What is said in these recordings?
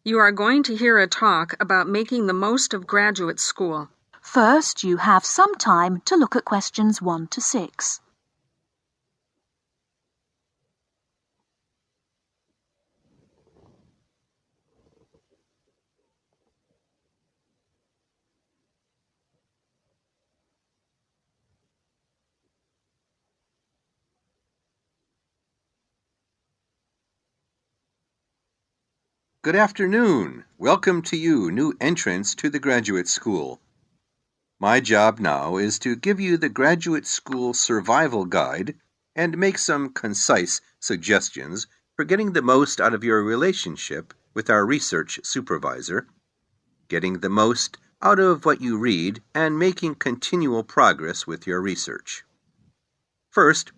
You are going to hear a talk about making the most of graduate school. First, you have some time to look at questions 1 to 6. Good afternoon. Welcome to you, new entrants to the graduate school. My job now is to give you the graduate school survival guide and make some concise suggestions for getting the most out of your relationship with our research supervisor, getting the most out of what you read, and making continual progress with your research. First,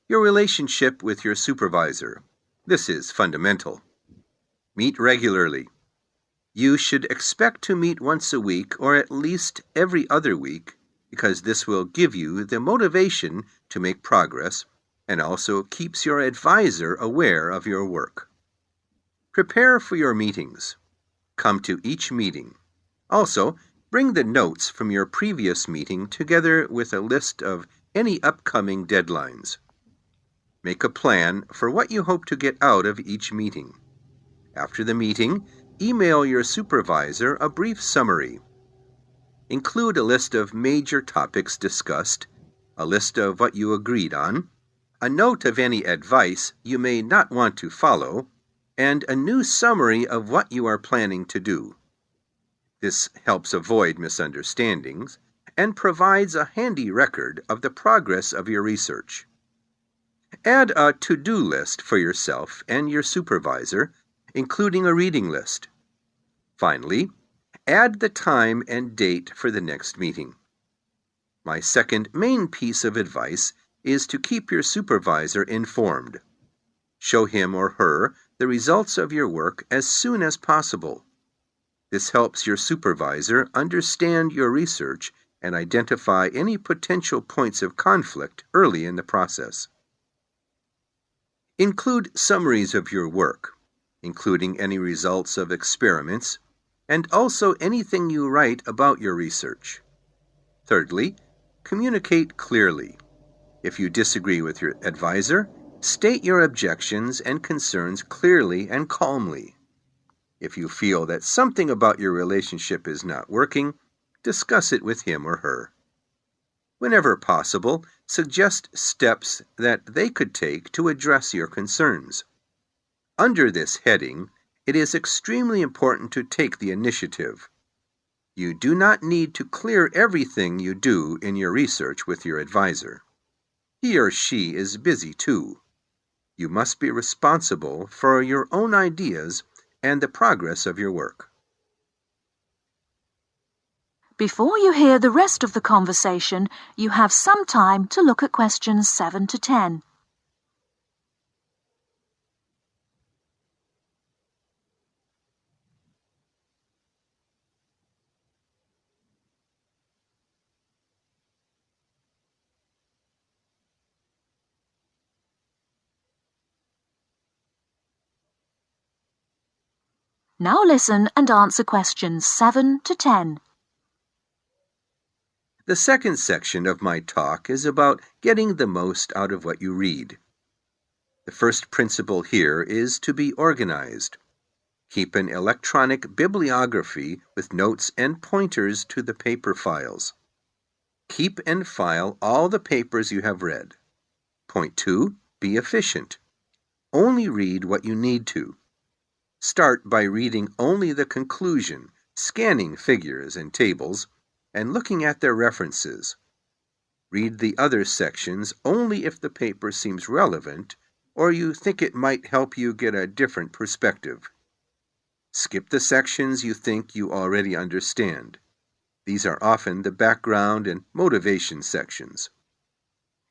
your relationship with your supervisor. This is fundamental. Meet regularly. You should expect to meet once a week or at least every other week because this will give you the motivation to make progress and also keeps your advisor aware of your work. Prepare for your meetings. Come to each meeting. Also, bring the notes from your previous meeting together with a list of any upcoming deadlines. Make a plan for what you hope to get out of each meeting. After the meeting, email your supervisor a brief summary. Include a list of major topics discussed, a list of what you agreed on, a note of any advice you may not want to follow, and a new summary of what you are planning to do. This helps avoid misunderstandings and provides a handy record of the progress of your research. Add a to-do list for yourself and your supervisor, including a reading list. Finally, add the time and date for the next meeting. My second main piece of advice is to keep your supervisor informed. Show him or her the results of your work as soon as possible. This helps your supervisor understand your research and identify any potential points of conflict early in the process. Include summaries of your work, including any results of experiments, and also anything you write about your research. Thirdly, communicate clearly. If you disagree with your advisor, state your objections and concerns clearly and calmly. If you feel that something about your relationship is not working, discuss it with him or her. Whenever possible, suggest steps that they could take to address your concerns. Under this heading, it is extremely important to take the initiative. You do not need to clear everything you do in your research with your advisor. He or she is busy too. You must be responsible for your own ideas and the progress of your work. Before you hear the rest of the conversation, you have some time to look at questions 7 to 10. Now listen and answer questions 7 to 10. The second section of my talk is about getting the most out of what you read. The first principle here is to be organized. Keep an electronic bibliography with notes and pointers to the paper files. Keep and file all the papers you have read. Point 2, be efficient. Only read what you need to. Start by reading only the conclusion, scanning figures and tables, and looking at their references. Read the other sections only if the paper seems relevant or you think it might help you get a different perspective. Skip the sections you think you already understand. These are often the background and motivation sections.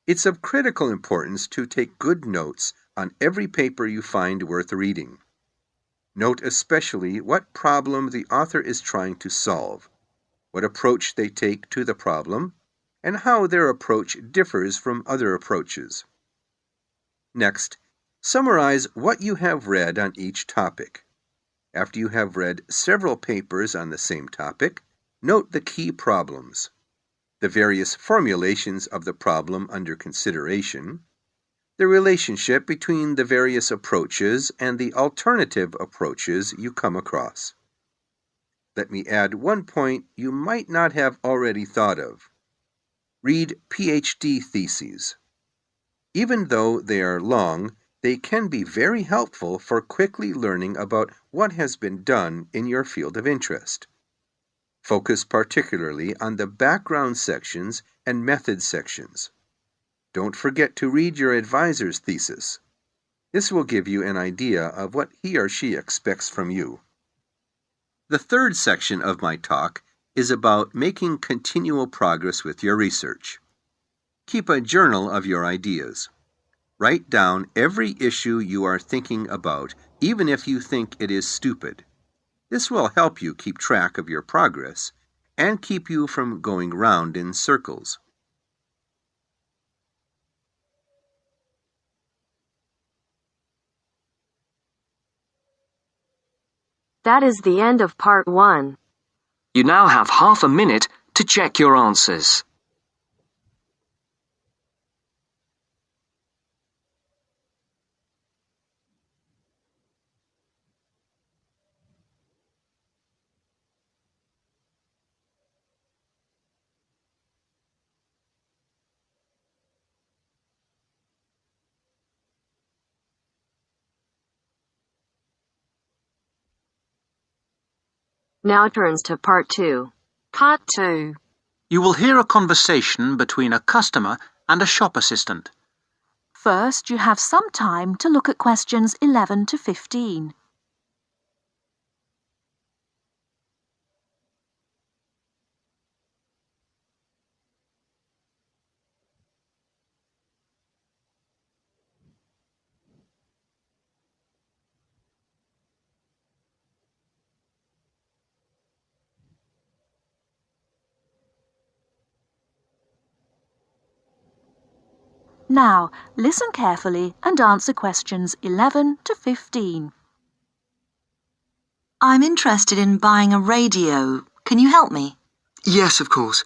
It's of critical importance to take good notes on every paper you find worth reading. Note especially what problem the author is trying to solve, what approach they take to the problem, and how their approach differs from other approaches. Next, summarize what you have read on each topic. After you have read several papers on the same topic, note the key problems, the various formulations of the problem under consideration, the relationship between the various approaches and the alternative approaches you come across. Let me add one point you might not have already thought of. Read PhD theses. Even though they are long, they can be very helpful for quickly learning about what has been done in your field of interest. Focus particularly on the background sections and method sections. Don't forget to read your advisor's thesis. This will give you an idea of what he or she expects from you. The third section of my talk is about making continual progress with your research. Keep a journal of your ideas. Write down every issue you are thinking about, even if you think it is stupid. This will help you keep track of your progress and keep you from going round in circles. That is the end of part 1. You now have half a minute to check your answers. Now turns to part 2. Part 2. You will hear a conversation between a customer and a shop assistant. First, you have some time to look at questions 11 to 15. Now, listen carefully and answer questions 11 to 15. I'm interested in buying a radio. Can you help me? Yes, of course.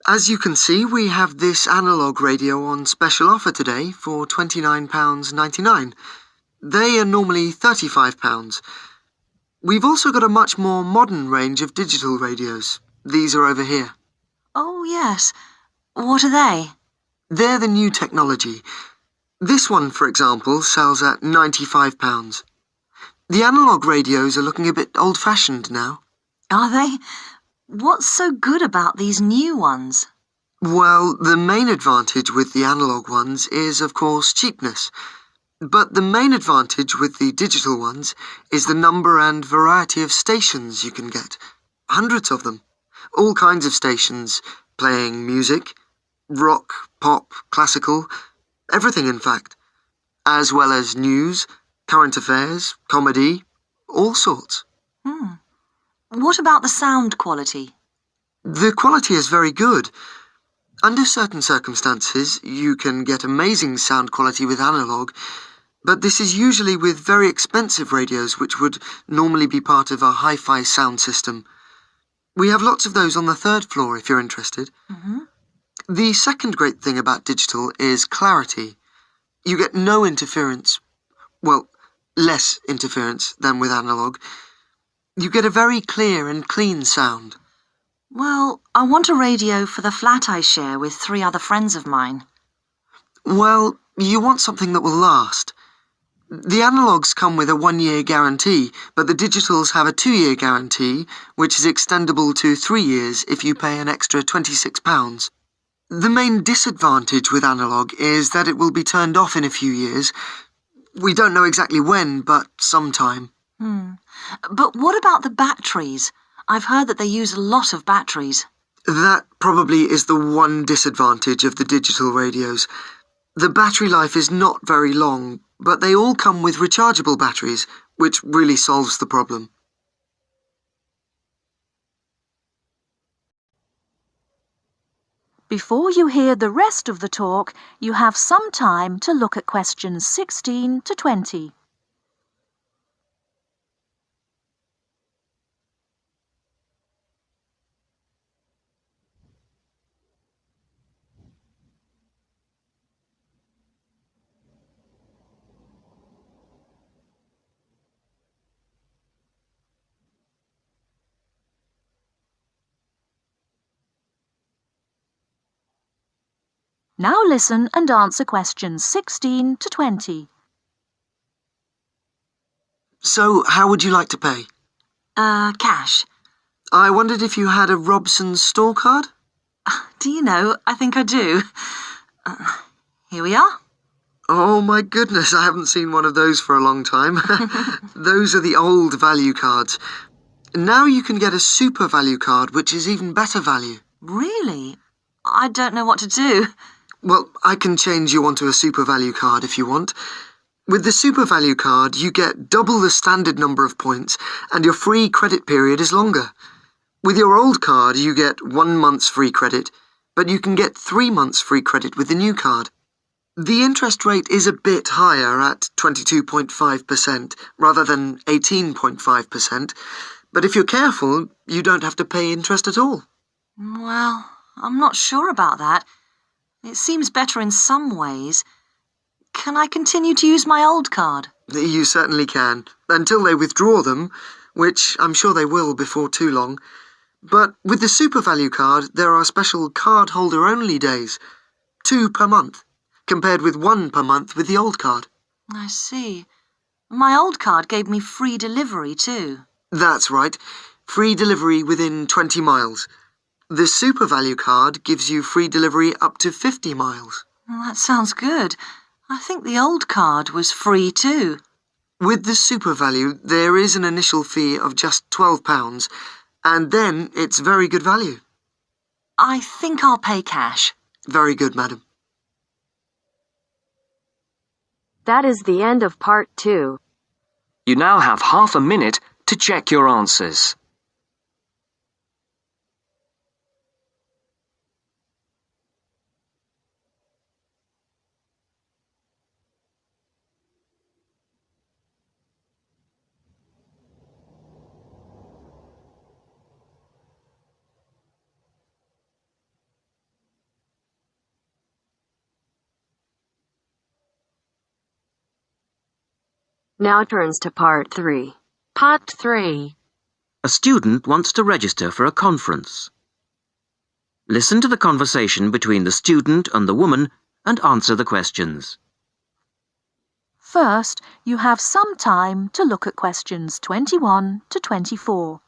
As you can see, we have this analogue radio on special offer today for £29.99. They are normally £35. We've also got a much more modern range of digital radios. These are over here. Oh, yes. What are they? They're the new technology. This one, for example, sells at £95. The analogue radios are looking a bit old-fashioned now. Are they? What's so good about these new ones? Well, the main advantage with the analogue ones is, of course, cheapness. But the main advantage with the digital ones is the number and variety of stations you can get. Hundreds of them. All kinds of stations, playing music, rock, pop, classical, everything in fact. As well as news, current affairs, comedy, all sorts. What about the sound quality? The quality is very good. Under certain circumstances, you can get amazing sound quality with analogue, but this is usually with very expensive radios which would normally be part of a hi-fi sound system. We have lots of those on the 3rd floor if you're interested. The second great thing about digital is clarity. You get no interference. Well, less interference than with analogue. You get a very clear and clean sound. Well, I want a radio for the flat I share with 3 other friends of mine. Well, you want something that will last. The analogues come with a 1-year guarantee, but the digitals have a 2-year guarantee, which is extendable to 3 years if you pay an extra £26. The main disadvantage with analogue is that it will be turned off in a few years. We don't know exactly when, but sometime. But what about the batteries? I've heard that they use a lot of batteries. That probably is the one disadvantage of the digital radios. The battery life is not very long, but they all come with rechargeable batteries, which really solves the problem. Before you hear the rest of the talk, you have some time to look at questions 16 to 20. Now listen and answer questions 16 to 20. So, how would you like to pay? Cash. I wondered if you had a Robson's store card? Do you know, I think I do. Here we are. Oh my goodness, I haven't seen one of those for a long time. Those are the old value cards. Now you can get a super value card, which is even better value. Really? I don't know what to do. Well, I can change you onto a super value card if you want. With the super value card, you get double the standard number of points, and your free credit period is longer. With your old card, you get 1 month's free credit, but you can get 3 months free credit with the new card. The interest rate is a bit higher at 22.5% rather than 18.5%, but if you're careful, you don't have to pay interest at all. Well, I'm not sure about that. It seems better in some ways. Can I continue to use my old card? You certainly can, until they withdraw them, which I'm sure they will before too long. But with the super value card, there are special card-holder-only days, 2 per month, compared with 1 per month with the old card. I see. My old card gave me free delivery too. That's right, free delivery within 20 miles. The super value card gives you free delivery up to 50 miles. Well, that sounds good. I think the old card was free too. With the super value, there is an initial fee of just £12, and then it's very good value. I think I'll pay cash. Very good, madam. That is the end of part 2. You now have half a minute to check your answers. Now turns to part 3. Part 3. A student wants to register for a conference. Listen to the conversation between the student and the woman and answer the questions. First, you have some time to look at questions 21 to 24.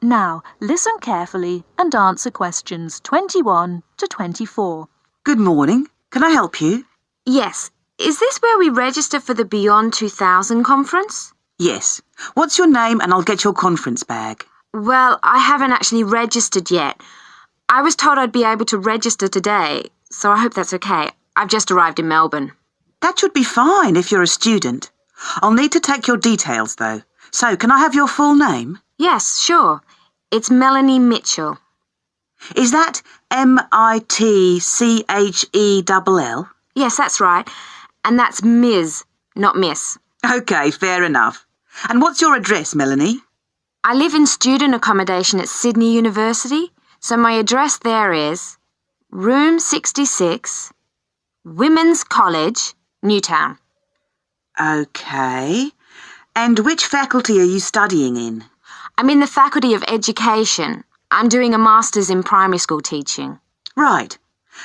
Now, listen carefully and answer questions 21 to 24. Good morning. Can I help you? Yes. Is this where we register for the Beyond 2000 conference? Yes. What's your name and I'll get your conference bag. Well, I haven't actually registered yet. I was told I'd be able to register today, so I hope that's okay. I've just arrived in Melbourne. That should be fine if you're a student. I'll need to take your details though. So, can I have your full name? Yes, sure. It's Melanie Mitchell. Is that Mitchell? Yes, that's right. And that's Ms., not Miss. OK, fair enough. And what's your address, Melanie? I live in student accommodation at Sydney University, so my address there is Room 66, Women's College, Newtown. OK. And which faculty are you studying in? I'm in the Faculty of Education. I'm doing a Master's in Primary School Teaching. Right.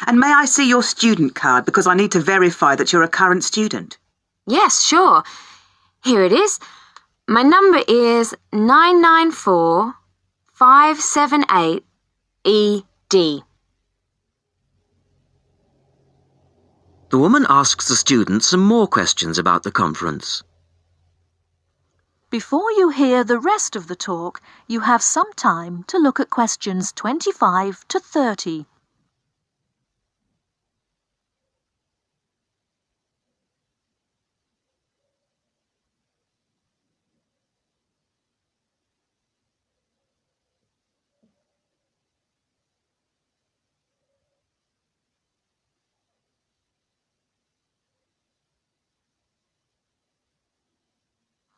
And may I see your student card because I need to verify that you're a current student? Yes, sure. Here it is. My number is 994578ED. The woman asks the student some more questions about the conference. Before you hear the rest of the talk, you have some time to look at questions 25 to 30.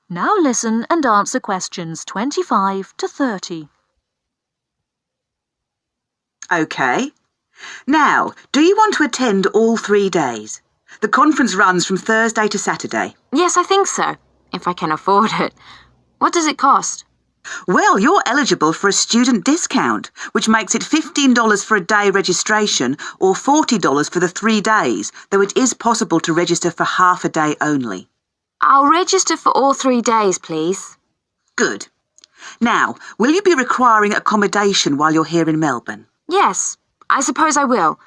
Now listen and answer questions 25 to 30. OK. Now, do you want to attend all 3 days? The conference runs from Thursday to Saturday. Yes, I think so, if I can afford it. What does it cost? Well, you're eligible for a student discount, which makes it $15 for a day registration or $40 for the 3 days, though it is possible to register for half a day only. I'll register for all 3 days, please. Good. Now, will you be requiring accommodation while you're here in Melbourne? Yes, I suppose I will.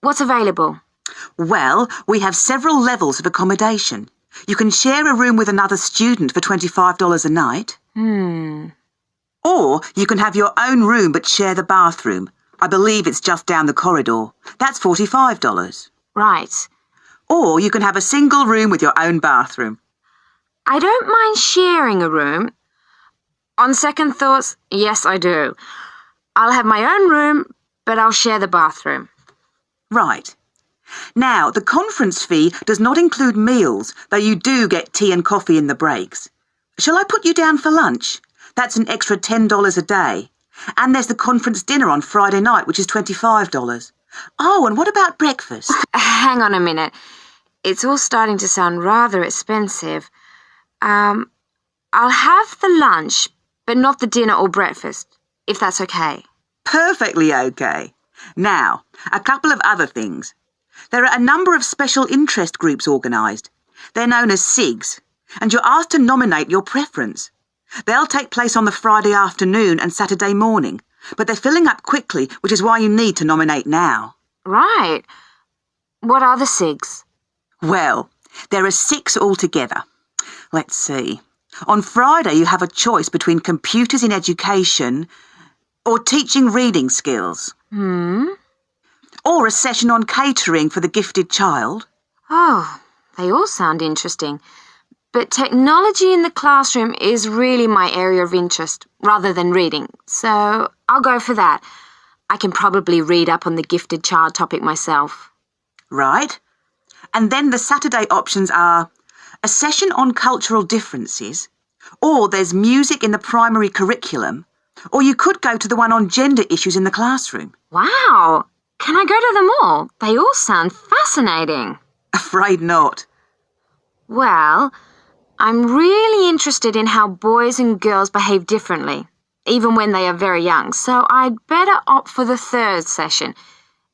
What's available? Well, we have several levels of accommodation. You can share a room with another student for $25 a night. Or you can have your own room but share the bathroom. I believe it's just down the corridor. That's $45. Right. Or you can have a single room with your own bathroom. I don't mind sharing a room. On second thoughts, yes, I do. I'll have my own room, but I'll share the bathroom. Right. Now, the conference fee does not include meals, though you do get tea and coffee in the breaks. Shall I put you down for lunch? That's an extra $10 a day. And there's the conference dinner on Friday night, which is $25. Oh, and what about breakfast? Hang on a minute. It's all starting to sound rather expensive. I'll have the lunch, but not the dinner or breakfast, if that's okay. Perfectly okay. Now, a couple of other things. There are a number of special interest groups organised. They're known as SIGs, and you're asked to nominate your preference. They'll take place on the Friday afternoon and Saturday morning, but they're filling up quickly, which is why you need to nominate now. Right. What are the SIGs? Well, there are 6 altogether. Let's see. On Friday, you have a choice between computers in education or teaching reading skills. Or a session on catering for the gifted child. Oh, they all sound interesting. But technology in the classroom is really my area of interest, rather than reading. So I'll go for that. I can probably read up on the gifted child topic myself. Right. And then the Saturday options are a session on cultural differences, or there's music in the primary curriculum, or you could go to the one on gender issues in the classroom. Wow! Can I go to them all? They all sound fascinating. Afraid not. Well, I'm really interested in how boys and girls behave differently, even when they are very young, so I'd better opt for the 3rd session,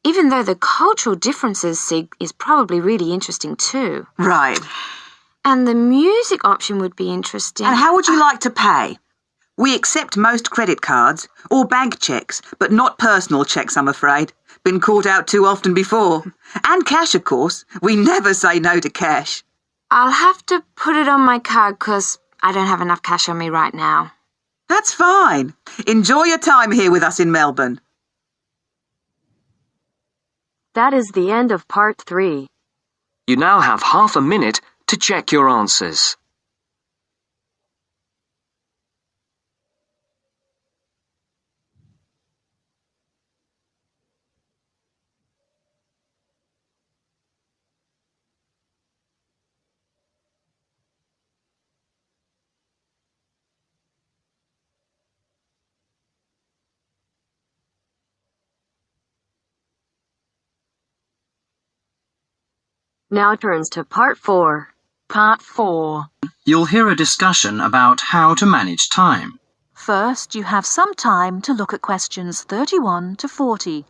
even though the cultural differences SIG is probably really interesting too. Right. And the music option would be interesting. And how would you like to pay? We accept most credit cards or bank cheques, but not personal cheques, I'm afraid. Been caught out too often before. And cash, of course. We never say no to cash. I'll have to put it on my card because I don't have enough cash on me right now. That's fine. Enjoy your time here with us in Melbourne. That is the end of part 3. You now have half a minute to check your answers. Now turns to part 4. Part 4. You'll hear a discussion about how to manage time. First, you have some time to look at questions 31 to 40.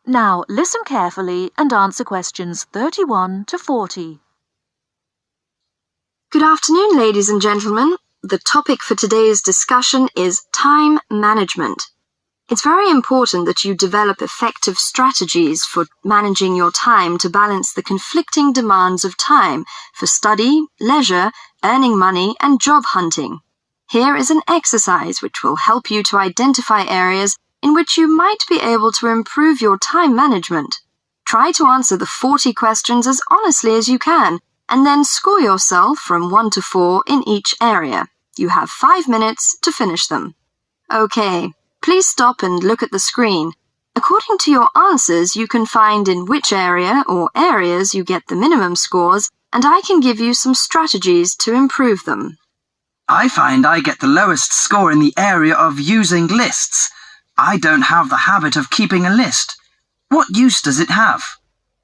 Now, listen carefully and answer questions 31 to 40. Good afternoon, ladies and gentlemen. The topic for today's discussion is time management. It's very important that you develop effective strategies for managing your time to balance the conflicting demands of time for study, leisure, earning money, and job hunting. Here is an exercise which will help you to identify areas in which you might be able to improve your time management. Try to answer the 40 questions as honestly as you can, and then score yourself from 1 to 4 in each area. You have 5 minutes to finish them. Okay, please stop and look at the screen. According to your answers, you can find in which area or areas you get the minimum scores, and I can give you some strategies to improve them. I find I get the lowest score in the area of using lists. I don't have the habit of keeping a list. What use does it have?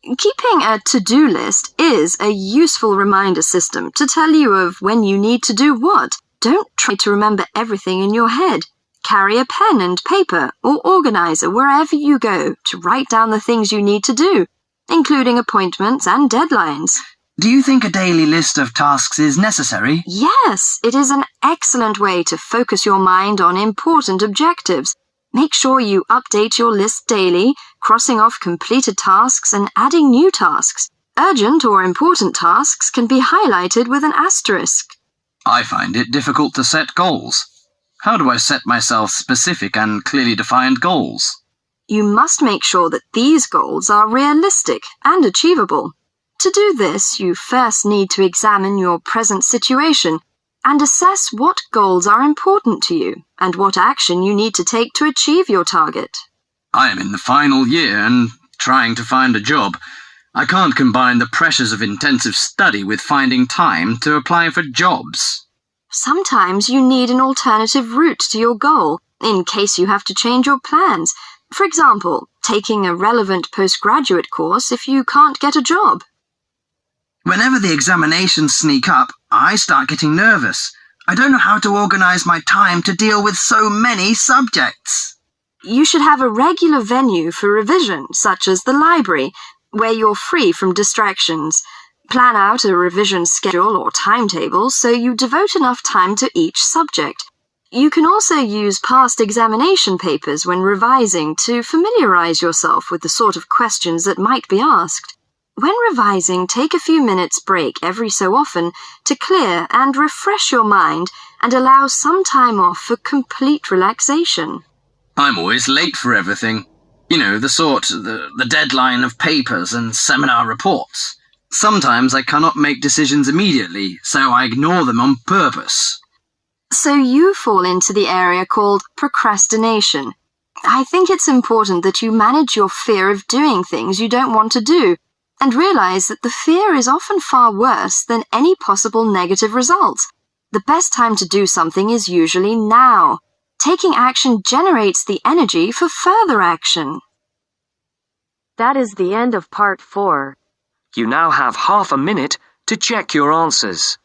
Keeping a to-do list is a useful reminder system to tell you of when you need to do what. Don't try to remember everything in your head. Carry a pen and paper or organizer wherever you go to write down the things you need to do, including appointments and deadlines. Do you think a daily list of tasks is necessary? Yes, it is an excellent way to focus your mind on important objectives. Make sure you update your list daily, crossing off completed tasks and adding new tasks. Urgent or important tasks can be highlighted with an asterisk. I find it difficult to set goals. How do I set myself specific and clearly defined goals? You must make sure that these goals are realistic and achievable. To do this, you first need to examine your present situation and assess what goals are important to you and what action you need to take to achieve your target. I am in the final year and trying to find a job. I can't combine the pressures of intensive study with finding time to apply for jobs. Sometimes you need an alternative route to your goal in case you have to change your plans. For example, taking a relevant postgraduate course if you can't get a job. Whenever the examinations sneak up, I start getting nervous. I don't know how to organize my time to deal with so many subjects. You should have a regular venue for revision, such as the library, where you're free from distractions. Plan out a revision schedule or timetable so you devote enough time to each subject. You can also use past examination papers when revising to familiarize yourself with the sort of questions that might be asked. When revising, take a few minutes break every so often to clear and refresh your mind and allow some time off for complete relaxation. I'm always late for everything. You know, the deadline of papers and seminar reports. Sometimes I cannot make decisions immediately, so I ignore them on purpose. So you fall into the area called procrastination. I think it's important that you manage your fear of doing things you don't want to do, and realize that the fear is often far worse than any possible negative results. The best time to do something is usually now. Taking action generates the energy for further action. That is the end of part 4. You now have half a minute to check your answers.